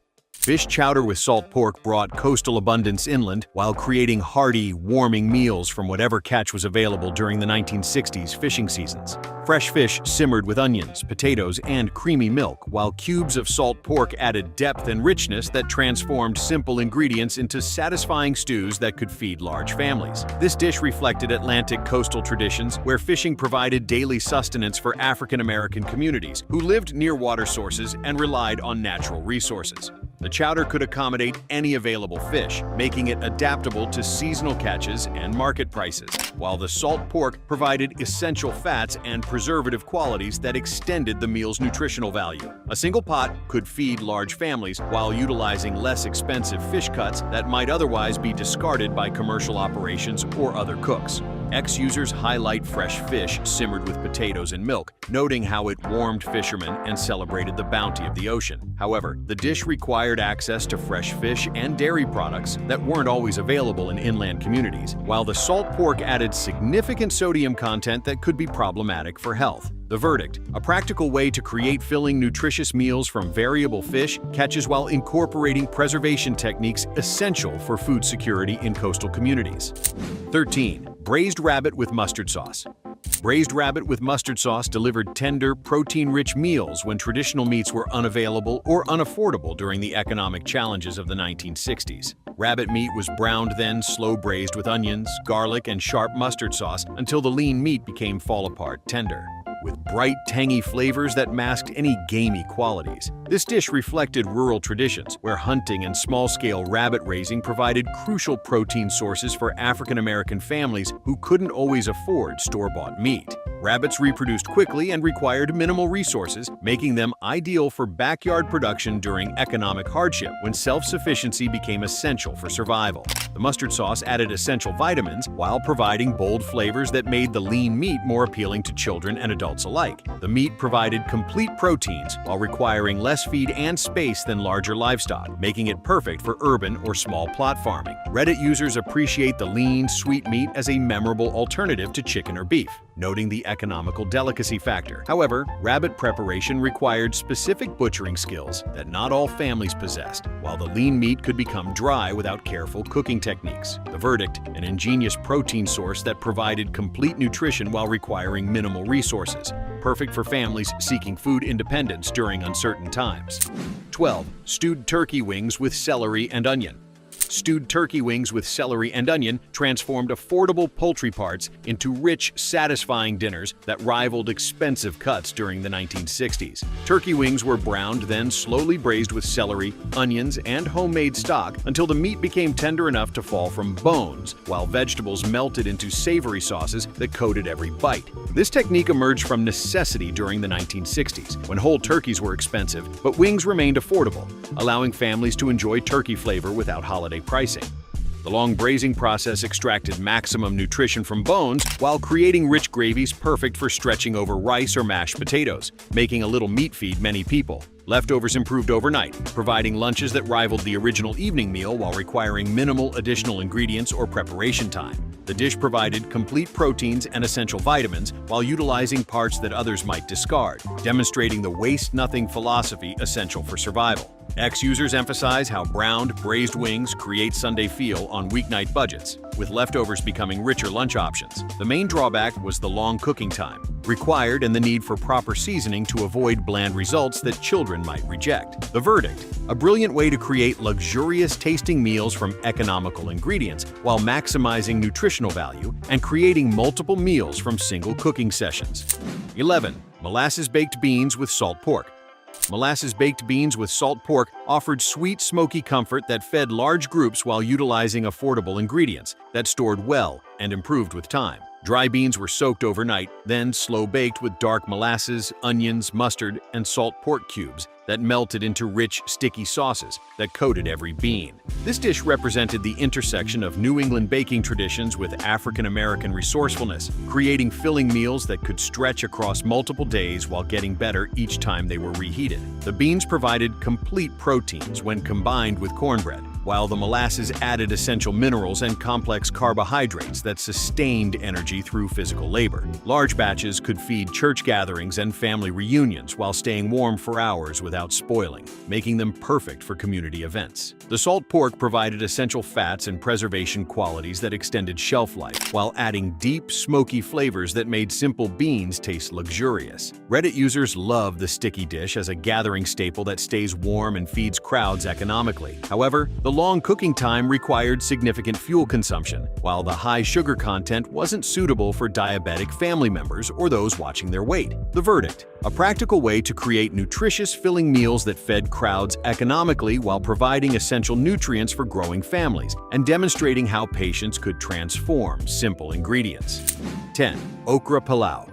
Fish chowder with salt pork brought coastal abundance inland while creating hearty, warming meals from whatever catch was available during the 1960s fishing seasons. Fresh fish simmered with onions, potatoes, and creamy milk, while cubes of salt pork added depth and richness that transformed simple ingredients into satisfying stews that could feed large families. This dish reflected Atlantic coastal traditions where fishing provided daily sustenance for African American communities who lived near water sources and relied on natural resources. The chowder could accommodate any available fish, making it adaptable to seasonal catches and market prices, while the salt pork provided essential fats and preservative qualities that extended the meal's nutritional value. A single pot could feed large families while utilizing less expensive fish cuts that might otherwise be discarded by commercial operations or other cooks. Ex-users highlight fresh fish simmered with potatoes and milk, noting how it warmed fishermen and celebrated the bounty of the ocean. However, the dish required access to fresh fish and dairy products that weren't always available in inland communities, while the salt pork added significant sodium content that could be problematic for health. The verdict: a practical way to create filling, nutritious meals from variable fish catches while incorporating preservation techniques essential for food security in coastal communities. 13. Braised rabbit with mustard sauce. Braised rabbit with mustard sauce delivered tender, protein-rich meals when traditional meats were unavailable or unaffordable during the economic challenges of the 1960s. Rabbit meat was browned, then slow-braised with onions, garlic, and sharp mustard sauce until the lean meat became fall-apart tender, with bright, tangy flavors that masked any gamey qualities. This dish reflected rural traditions, where hunting and small-scale rabbit raising provided crucial protein sources for African American families who couldn't always afford store-bought meat. Rabbits reproduced quickly and required minimal resources, making them ideal for backyard production during economic hardship when self-sufficiency became essential for survival. The mustard sauce added essential vitamins while providing bold flavors that made the lean meat more appealing to children and adults alike. The meat provided complete proteins while requiring less feed and space than larger livestock, making it perfect for urban or small plot farming. Reddit users appreciate the lean, sweet meat as a memorable alternative to chicken or beef, noting the economical delicacy factor. However, rabbit preparation required specific butchering skills that not all families possessed, while the lean meat could become dry without careful cooking techniques. The verdict: an ingenious protein source that provided complete nutrition while requiring minimal resources, perfect for families seeking food independence during uncertain times. 12. Stewed turkey wings with celery and onion. Stewed turkey wings with celery and onion transformed affordable poultry parts into rich, satisfying dinners that rivaled expensive cuts during the 1960s. Turkey wings were browned, then slowly braised with celery, onions, and homemade stock until the meat became tender enough to fall from bones, while vegetables melted into savory sauces that coated every bite. This technique emerged from necessity during the 1960s, when whole turkeys were expensive, but wings remained affordable, allowing families to enjoy turkey flavor without holiday pricing. The long braising process extracted maximum nutrition from bones while creating rich gravies perfect for stretching over rice or mashed potatoes, making a little meat feed many people. Leftovers improved overnight, providing lunches that rivaled the original evening meal while requiring minimal additional ingredients or preparation time. The dish provided complete proteins and essential vitamins while utilizing parts that others might discard, demonstrating the waste-nothing philosophy essential for survival. Ex-users emphasize how browned, braised wings create Sunday feel on weeknight budgets, with leftovers becoming richer lunch options. The main drawback was the long cooking time required and the need for proper seasoning to avoid bland results that children might reject. The verdict: a brilliant way to create luxurious-tasting meals from economical ingredients while maximizing nutritional value and creating multiple meals from single cooking sessions. 11. Molasses-baked beans with salt pork. Molasses-baked beans with salt pork offered sweet, smoky comfort that fed large groups while utilizing affordable ingredients that stored well and improved with time. Dry beans were soaked overnight, then slow-baked with dark molasses, onions, mustard, and salt pork cubes that melted into rich, sticky sauces that coated every bean. This dish represented the intersection of New England baking traditions with African American resourcefulness, creating filling meals that could stretch across multiple days while getting better each time they were reheated. The beans provided complete proteins when combined with cornbread, while the molasses added essential minerals and complex carbohydrates that sustained energy through physical labor. Large batches could feed church gatherings and family reunions while staying warm for hours without spoiling, making them perfect for community events. The salt pork provided essential fats and preservation qualities that extended shelf life, while adding deep, smoky flavors that made simple beans taste luxurious. Reddit users love the sticky dish as a gathering staple that stays warm and feeds crowds economically. However, the long cooking time required significant fuel consumption, while the high sugar content wasn't suitable for diabetic family members or those watching their weight. The verdict: a practical way to create nutritious, filling meals that fed crowds economically while providing essential nutrients for growing families and demonstrating how patience could transform simple ingredients. 10. Okra Pilau.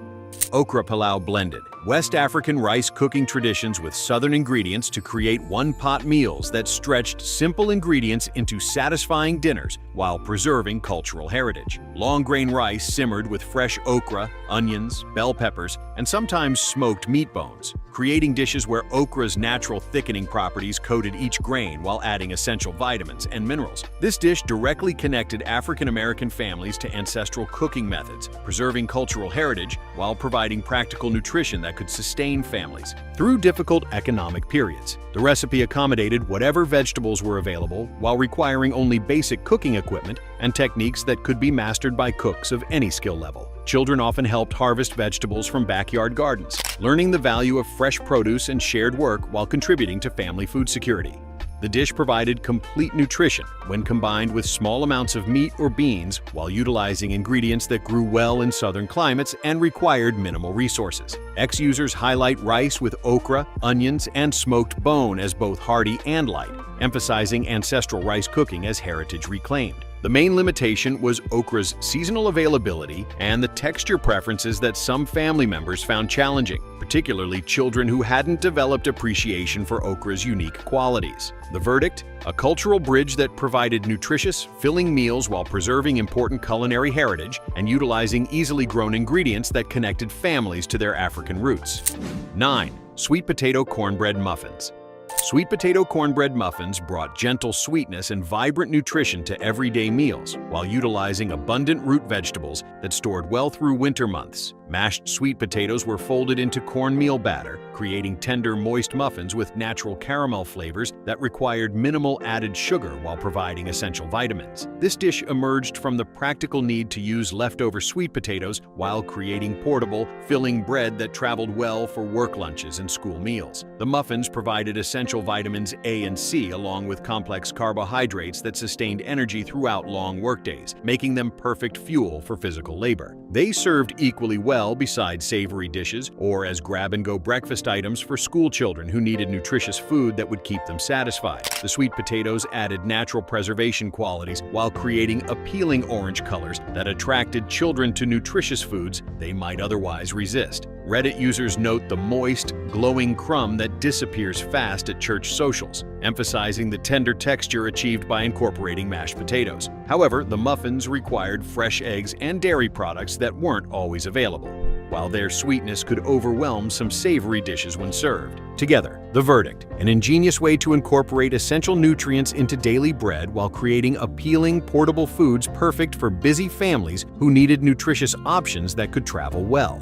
Okra Pilau blended West African rice cooking traditions with Southern ingredients to create one-pot meals that stretched simple ingredients into satisfying dinners while preserving cultural heritage. Long-grain rice simmered with fresh okra, onions, bell peppers, and sometimes smoked meat bones, creating dishes where okra's natural thickening properties coated each grain while adding essential vitamins and minerals. This dish directly connected African-American families to ancestral cooking methods, preserving cultural heritage while providing practical nutrition that could sustain families through difficult economic periods. The recipe accommodated whatever vegetables were available while requiring only basic cooking equipment and techniques that could be mastered by cooks of any skill level. Children often helped harvest vegetables from backyard gardens, learning the value of fresh produce and shared work while contributing to family food security. The dish provided complete nutrition when combined with small amounts of meat or beans while utilizing ingredients that grew well in southern climates and required minimal resources. Ex-users highlight rice with okra, onions, and smoked bone as both hearty and light, emphasizing ancestral rice cooking as heritage reclaimed. The main limitation was okra's seasonal availability and the texture preferences that some family members found challenging, particularly children who hadn't developed appreciation for okra's unique qualities. The verdict? A cultural bridge that provided nutritious, filling meals while preserving important culinary heritage and utilizing easily grown ingredients that connected families to their African roots. 9. Sweet potato cornbread muffins. Sweet potato cornbread muffins brought gentle sweetness and vibrant nutrition to everyday meals while utilizing abundant root vegetables that stored well through winter months. Mashed sweet potatoes were folded into cornmeal batter, creating tender, moist muffins with natural caramel flavors that required minimal added sugar while providing essential vitamins. This dish emerged from the practical need to use leftover sweet potatoes while creating portable, filling bread that traveled well for work lunches and school meals. The muffins provided essential vitamins A and C along with complex carbohydrates that sustained energy throughout long workdays, making them perfect fuel for physical labor. They served equally well beside savory dishes or as grab-and-go breakfast items for school children who needed nutritious food that would keep them satisfied. The sweet potatoes added natural preservation qualities while creating appealing orange colors that attracted children to nutritious foods they might otherwise resist. Reddit users note the moist, glowing crumb that disappears fast at church socials, emphasizing the tender texture achieved by incorporating mashed potatoes. However, the muffins required fresh eggs and dairy products that weren't always available, while their sweetness could overwhelm some savory dishes when served. Together, the verdict: an ingenious way to incorporate essential nutrients into daily bread while creating appealing, portable foods perfect for busy families who needed nutritious options that could travel well.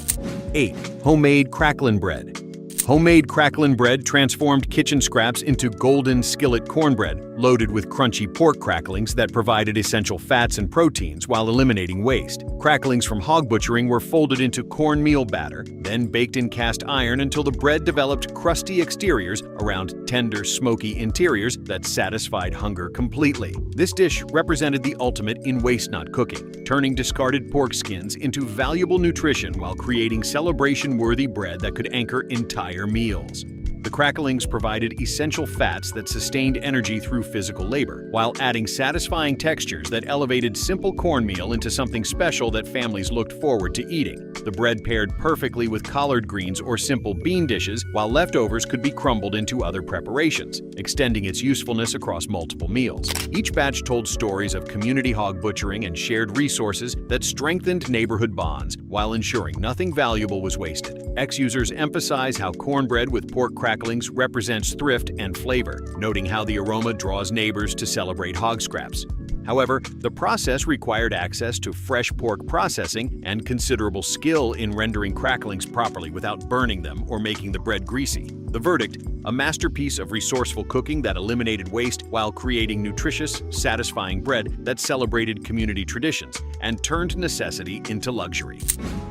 8. Homemade cracklin bread. Homemade cracklin bread transformed kitchen scraps into golden skillet cornbread, loaded with crunchy pork cracklings that provided essential fats and proteins while eliminating waste. Cracklings from hog butchering were folded into cornmeal batter, then baked in cast iron until the bread developed crusty exteriors around tender, smoky interiors that satisfied hunger completely. This dish represented the ultimate in waste-not cooking, turning discarded pork skins into valuable nutrition while creating celebration-worthy bread that could anchor entire meals. The cracklings provided essential fats that sustained energy through physical labor, while adding satisfying textures that elevated simple cornmeal into something special that families looked forward to eating. The bread paired perfectly with collard greens or simple bean dishes, while leftovers could be crumbled into other preparations, extending its usefulness across multiple meals. Each batch told stories of community hog butchering and shared resources that strengthened neighborhood bonds while ensuring nothing valuable was wasted. Ex-users emphasize how cornbread with pork cracklings cracklings represents thrift and flavor, noting how the aroma draws neighbors to celebrate hog scraps. However, the process required access to fresh pork processing and considerable skill in rendering cracklings properly without burning them or making the bread greasy. The verdict: a masterpiece of resourceful cooking that eliminated waste while creating nutritious, satisfying bread that celebrated community traditions and turned necessity into luxury.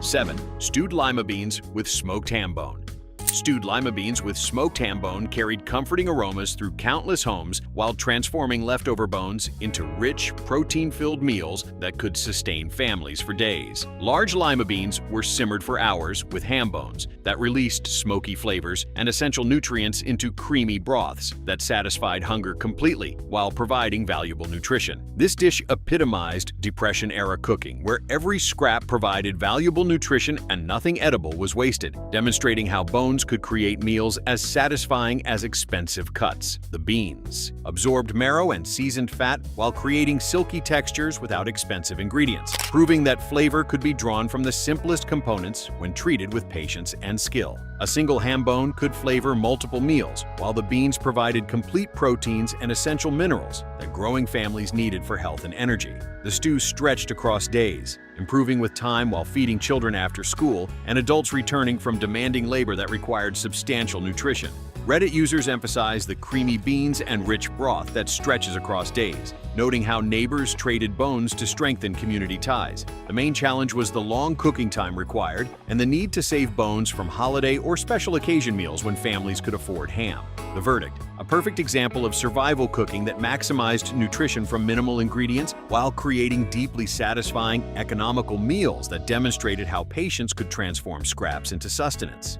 7. Stewed lima beans with smoked ham bone. Stewed lima beans with smoked ham bone carried comforting aromas through countless homes while transforming leftover bones into rich, protein-filled meals that could sustain families for days. Large lima beans were simmered for hours with ham bones that released smoky flavors and essential nutrients into creamy broths that satisfied hunger completely while providing valuable nutrition. This dish epitomized Depression-era cooking, where every scrap provided valuable nutrition and nothing edible was wasted, demonstrating how bones could create meals as satisfying as expensive cuts. The beans absorbed marrow and seasoned fat while creating silky textures without expensive ingredients, proving that flavor could be drawn from the simplest components when treated with patience and skill. A single ham bone could flavor multiple meals, while the beans provided complete proteins and essential minerals that growing families needed for health and energy. The stew stretched across days, improving with time while feeding children after school and adults returning from demanding labor that required substantial nutrition. Reddit users emphasize the creamy beans and rich broth that stretches across days, noting how neighbors traded bones to strengthen community ties. The main challenge was the long cooking time required and the need to save bones from holiday or special occasion meals when families could afford ham. The verdict: a perfect example of survival cooking that maximized nutrition from minimal ingredients while creating deeply satisfying, economical meals that demonstrated how patience could transform scraps into sustenance.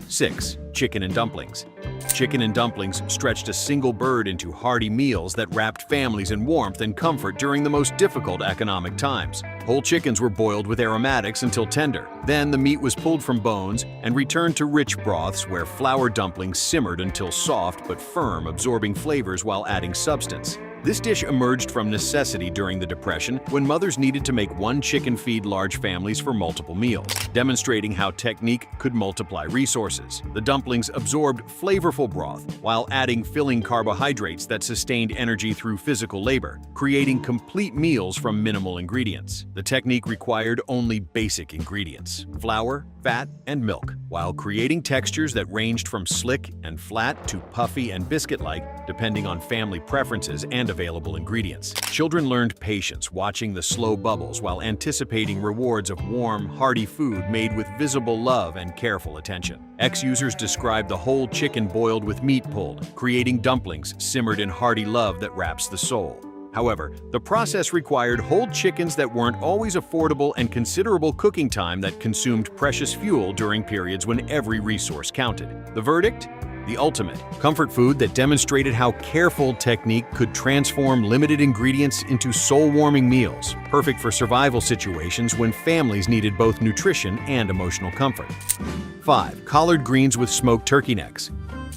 6. Chicken and dumplings. Chicken and dumplings stretched a single bird into hearty meals that wrapped families in warmth and comfort during the most difficult economic times. Whole chickens were boiled with aromatics until tender. Then the meat was pulled from bones and returned to rich broths where flour dumplings simmered until soft but firm, absorbing flavors while adding substance. This dish emerged from necessity during the Depression when mothers needed to make one chicken feed large families for multiple meals, demonstrating how technique could multiply resources. The dumplings absorbed flavorful broth while adding filling carbohydrates that sustained energy through physical labor, creating complete meals from minimal ingredients. The technique required only basic ingredients: flour, fat, and milk, while creating textures that ranged from slick and flat to puffy and biscuit-like, depending on family preferences and available ingredients. Children learned patience watching the slow bubbles while anticipating rewards of warm, hearty food made with visible love and careful attention. Ex-users described the whole chicken boiled with meat pulled, creating dumplings simmered in hearty love that wraps the soul. However, the process required whole chickens that weren't always affordable and considerable cooking time that consumed precious fuel during periods when every resource counted. The verdict? The ultimate comfort food that demonstrated how careful technique could transform limited ingredients into soul-warming meals, perfect for survival situations when families needed both nutrition and emotional comfort. 5. Collard greens with smoked turkey necks.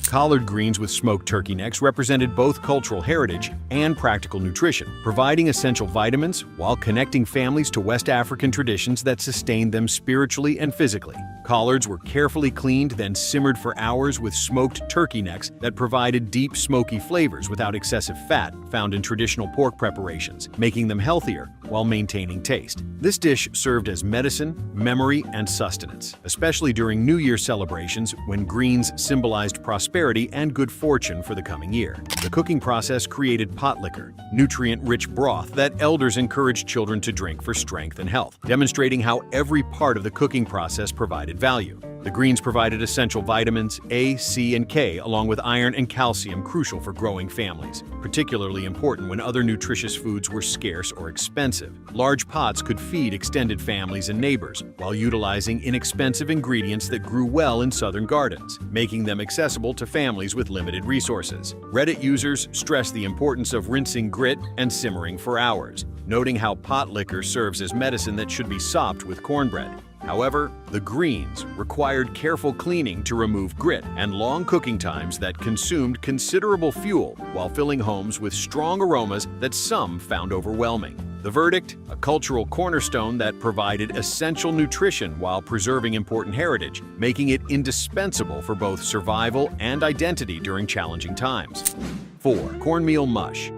Collard greens with smoked turkey necks represented both cultural heritage and practical nutrition, providing essential vitamins while connecting families to West African traditions that sustained them spiritually and physically. Collards were carefully cleaned, then simmered for hours with smoked turkey necks that provided deep, smoky flavors without excessive fat found in traditional pork preparations, making them healthier while maintaining taste. This dish served as medicine, memory, and sustenance, especially during New Year celebrations when greens symbolized prosperity and good fortune for the coming year. The cooking process created pot liquor, nutrient-rich broth that elders encouraged children to drink for strength and health, demonstrating how every part of the cooking process provided value. The greens provided essential vitamins A, C, and K, along with iron and calcium, crucial for growing families, particularly important when other nutritious foods were scarce or expensive. Large pots could feed extended families and neighbors, while utilizing inexpensive ingredients that grew well in southern gardens, making them accessible to families with limited resources. Reddit users stressed the importance of rinsing grit and simmering for hours, noting how pot liquor serves as medicine that should be sopped with cornbread. However, the greens required careful cleaning to remove grit and long cooking times that consumed considerable fuel while filling homes with strong aromas that some found overwhelming. The verdict? A cultural cornerstone that provided essential nutrition while preserving important heritage, making it indispensable for both survival and identity during challenging times. 4. Cornmeal mush.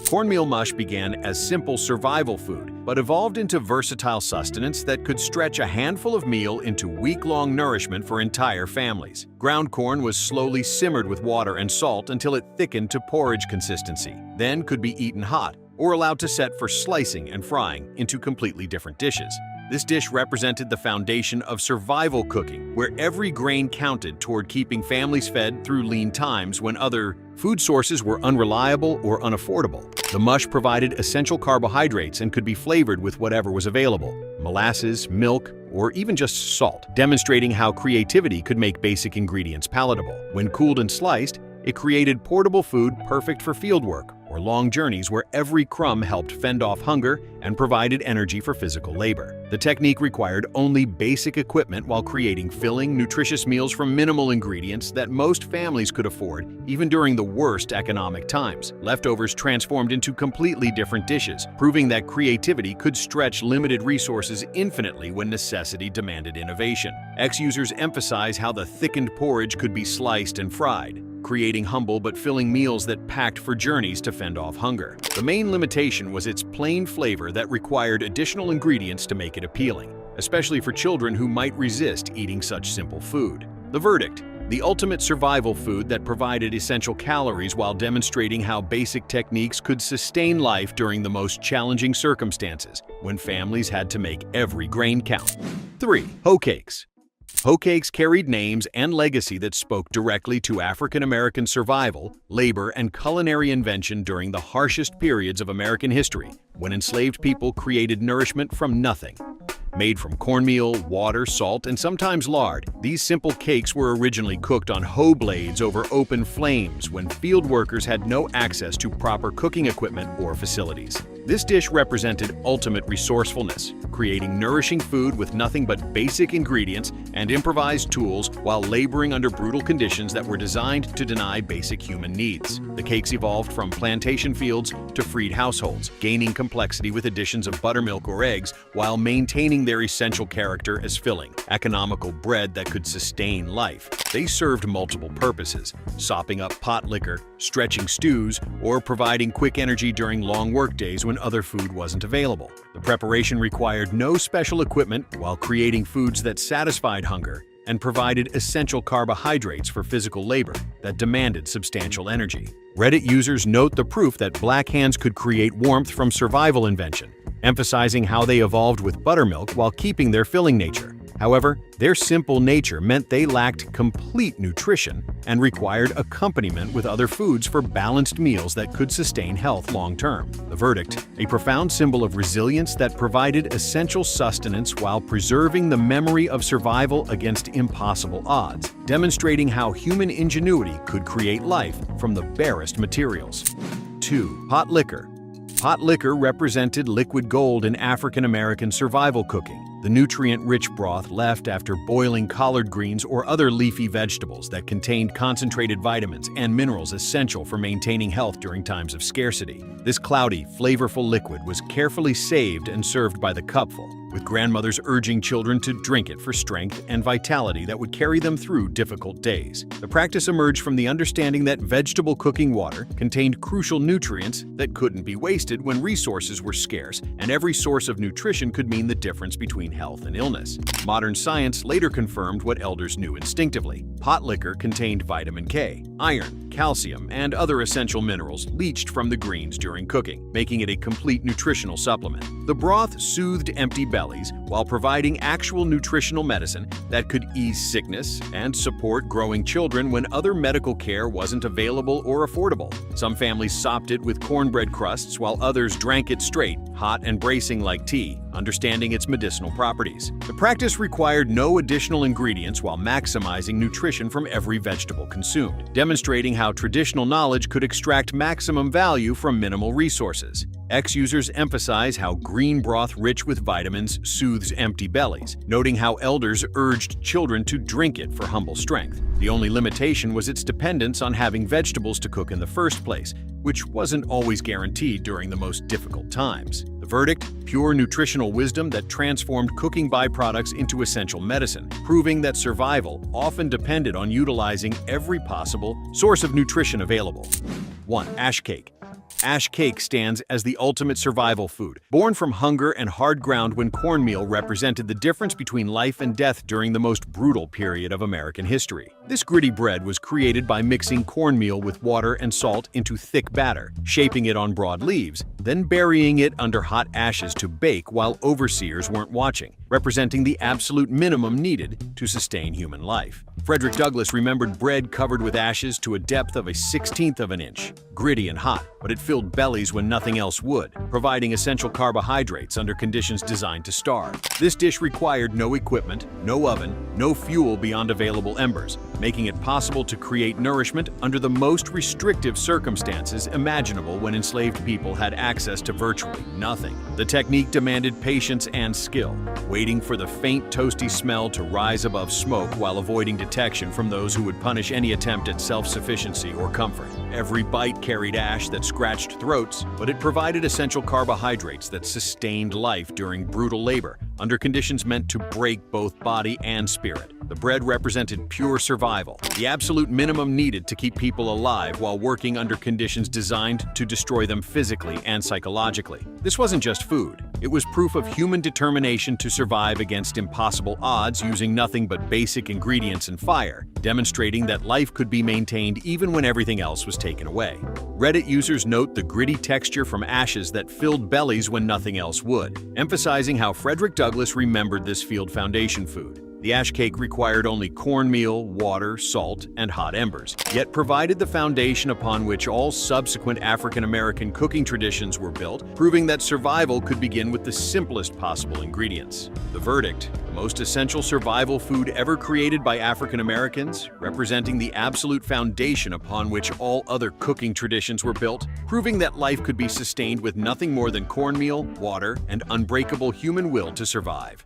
Cornmeal mush began as simple survival food, but evolved into versatile sustenance that could stretch a handful of meal into week-long nourishment for entire families. Ground corn was slowly simmered with water and salt until it thickened to porridge consistency, then could be eaten hot or allowed to set for slicing and frying into completely different dishes. This dish represented the foundation of survival cooking, where every grain counted toward keeping families fed through lean times when other food sources were unreliable or unaffordable. The mush provided essential carbohydrates and could be flavored with whatever was available: molasses, milk, or even just salt, demonstrating how creativity could make basic ingredients palatable. When cooled and sliced, it created portable food perfect for fieldwork or long journeys where every crumb helped fend off hunger and provided energy for physical labor. The technique required only basic equipment while creating filling, nutritious meals from minimal ingredients that most families could afford, even during the worst economic times. Leftovers transformed into completely different dishes, proving that creativity could stretch limited resources infinitely when necessity demanded innovation. Ex-users emphasize how the thickened porridge could be sliced and fried, creating humble but filling meals that packed for journeys to fend off hunger. The main limitation was its plain flavor that required additional ingredients to make it appealing, especially for children who might resist eating such simple food. The verdict: the ultimate survival food that provided essential calories while demonstrating how basic techniques could sustain life during the most challenging circumstances, when families had to make every grain count. 3. Hoe cakes. Hoe cakes carried names and legacy that spoke directly to African American survival, labor, and culinary invention during the harshest periods of American history, when enslaved people created nourishment from nothing. Made from cornmeal, water, salt, and sometimes lard, these simple cakes were originally cooked on hoe blades over open flames when field workers had no access to proper cooking equipment or facilities. This dish represented ultimate resourcefulness, creating nourishing food with nothing but basic ingredients and improvised tools while laboring under brutal conditions that were designed to deny basic human needs. The cakes evolved from plantation fields to freed households, gaining complexity with additions of buttermilk or eggs while maintaining their essential character as filling, economical bread that could sustain life. They served multiple purposes: sopping up pot liquor, stretching stews, or providing quick energy during long workdays when other food wasn't available. The preparation required no special equipment while creating foods that satisfied hunger and provided essential carbohydrates for physical labor that demanded substantial energy. Reddit users note the proof that Black hands could create warmth from survival invention, emphasizing how they evolved with buttermilk while keeping their filling nature. However, their simple nature meant they lacked complete nutrition and required accompaniment with other foods for balanced meals that could sustain health long-term. The verdict: a profound symbol of resilience that provided essential sustenance while preserving the memory of survival against impossible odds, demonstrating how human ingenuity could create life from the barest materials. 2. Pot liquor. Pot liquor represented liquid gold in African American survival cooking, the nutrient-rich broth left after boiling collard greens or other leafy vegetables that contained concentrated vitamins and minerals essential for maintaining health during times of scarcity. This cloudy, flavorful liquid was carefully saved and served by the cupful, with grandmothers urging children to drink it for strength and vitality that would carry them through difficult days. The practice emerged from the understanding that vegetable cooking water contained crucial nutrients that couldn't be wasted when resources were scarce, and every source of nutrition could mean the difference between health and illness. Modern science later confirmed what elders knew instinctively. Pot liquor contained vitamin K, iron, calcium, and other essential minerals leached from the greens during cooking, making it a complete nutritional supplement. The broth soothed empty bellies while providing actual nutritional medicine that could ease sickness and support growing children when other medical care wasn't available or affordable. Some families sopped it with cornbread crusts while others drank it straight, hot and bracing like tea, understanding its medicinal properties. The practice required no additional ingredients while maximizing nutrition from every vegetable consumed, demonstrating how traditional knowledge could extract maximum value from minimal resources. Ex-users emphasize how green broth rich with vitamins soothes empty bellies, noting how elders urged children to drink it for humble strength. The only limitation was its dependence on having vegetables to cook in the first place, which wasn't always guaranteed during the most difficult times. The verdict? Pure nutritional wisdom that transformed cooking byproducts into essential medicine, proving that survival often depended on utilizing every possible source of nutrition available. 1. Ash cake. Ash cake stands as the ultimate survival food, born from hunger and hard ground when cornmeal represented the difference between life and death during the most brutal period of American history. This gritty bread was created by mixing cornmeal with water and salt into thick batter, shaping it on broad leaves, then burying it under hot ashes to bake while overseers weren't watching, representing the absolute minimum needed to sustain human life. Frederick Douglass remembered bread covered with ashes to a depth of a 1/16 of an inch, gritty and hot, but it filled bellies when nothing else would, providing essential carbohydrates under conditions designed to starve. This dish required no equipment, no oven, no fuel beyond available embers, making it possible to create nourishment under the most restrictive circumstances imaginable when enslaved people had access to virtually nothing. The technique demanded patience and skill, waiting for the faint toasty smell to rise above smoke while avoiding detection from those who would punish any attempt at self-sufficiency or comfort. Every bite carried ash that scratched throats, but it provided essential carbohydrates that sustained life during brutal labor, under conditions meant to break both body and spirit. The bread represented pure survival, the absolute minimum needed to keep people alive while working under conditions designed to destroy them physically and psychologically. This wasn't just food. It was proof of human determination to survive against impossible odds using nothing but basic ingredients and fire, demonstrating that life could be maintained even when everything else was taken away. Reddit users note the gritty texture from ashes that filled bellies when nothing else would, emphasizing how Frederick Douglass remembered this field foundation food. The ash cake required only cornmeal, water, salt, and hot embers, yet provided the foundation upon which all subsequent African-American cooking traditions were built, proving that survival could begin with the simplest possible ingredients. The verdict: the most essential survival food ever created by African Americans, representing the absolute foundation upon which all other cooking traditions were built, proving that life could be sustained with nothing more than cornmeal, water, and unbreakable human will to survive.